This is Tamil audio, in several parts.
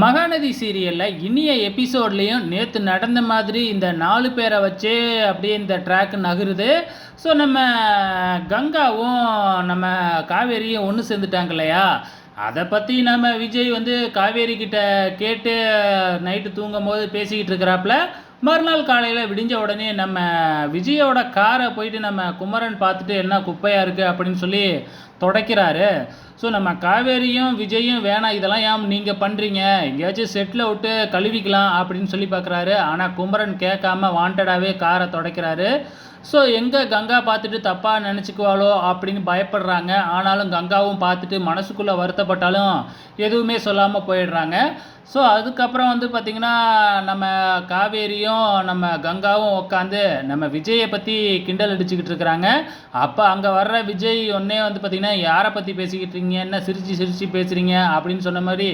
மகாநதி சீரியலில் இனிய எபிசோட்லேயும் நேற்று நடந்த மாதிரி இந்த 4 பேரை வச்சே அப்படியே இந்த ட்ராக் நகருது. ஸோ நம்ம கங்காவும் நம்ம காவேரியும் ஒன்று சேர்ந்துட்டாங்க இல்லையா? அதை பற்றி நம்ம விஜய் வந்து காவேரி கிட்ட கேட்டு நைட்டு தூங்கும் போது பேசிக்கிட்டு இருக்கிறாப்புல. மறுநாள் காலையில் விடிஞ்ச உடனே நம்ம விஜயோட காரை போயிட்டு நம்ம குமரன் பார்த்துட்டு என்ன குப்பையாக இருக்குது அப்படின்னு சொல்லி துடைக்கிறாரு. ஸோ நம்ம காவேரியும் விஜயும் வேணாம் இதெல்லாம் ஏன் நீங்கள் பண்ணுறீங்க, எங்கேயாச்சும் செட்டில் விட்டு கழுவிக்கலாம் அப்படின்னு சொல்லி பார்க்குறாரு. ஆனால் குமரன் கேட்காம வாண்டடாகவே காரை துடைக்கிறாரு. ஸோ எங்கே கங்கா பார்த்துட்டு தப்பாக நினச்சிக்குவாளோ அப்படின்னு பயப்படுறாங்க. ஆனாலும் கங்காவும் பார்த்துட்டு மனசுக்குள்ளே வருத்தப்பட்டாலும் எதுவுமே சொல்லாமல் போயிடுறாங்க. ஸோ அதுக்கப்புறம் வந்து பார்த்திங்கன்னா நம்ம காவேரியும் நம்ம கங்காவும் உட்காந்து நம்ம விஜயை பற்றி கிண்டல் அடிச்சுக்கிட்டு இருக்கிறாங்க. அப்போ அங்கே வர்ற விஜய் ஒன்றே வந்து பார்த்திங்கன்னா யாரை பற்றி பேசிக்கிட்டு இருக்கீங்க, என்ன சிரித்து சிரித்து பேசுகிறீங்க அப்படின்னு சொன்ன மாதிரி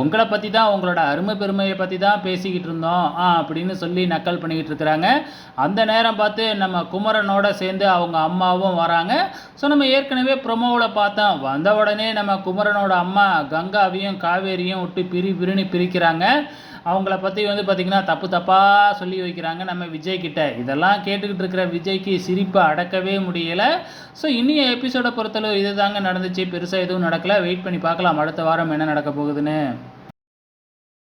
உங்களை பற்றி தான், உங்களோட அருமை பெருமையை பற்றி தான் பேசிக்கிட்டு இருந்தோம் அப்படின்னு சொல்லி நக்கல் பண்ணிக்கிட்டு இருக்கிறாங்க. அந்த நேரம் பார்த்து நம்ம குமரனோட சேர்ந்து அவங்க அம்மாவும் வராங்க. ஸோ நம்ம ஏற்கனவே ப்ரொமோவில் பார்த்தோம், வந்த உடனே நம்ம குமரனோட அம்மா கங்காவையும் காவேரியும் விட்டு பிரின்னு பிரிக்கிறாங்க. அவங்கள பற்றி வந்து பார்த்திங்கன்னா தப்பு தப்பாக சொல்லி வைக்கிறாங்க நம்ம விஜய் கிட்ட. இதெல்லாம் கேட்டுக்கிட்டு இருக்கிற விஜய்க்கு சிரிப்பை அடக்கவே முடியலை. ஸோ இனிய எபிசோடை பொறுத்தளவு இது தாங்க நடந்துச்சு. பெருசாக எதுவும் நடக்கலை. வெயிட் பண்ணி பார்க்கலாம் அடுத்த வாரம் என்ன நடக்க போகுதுன்னு.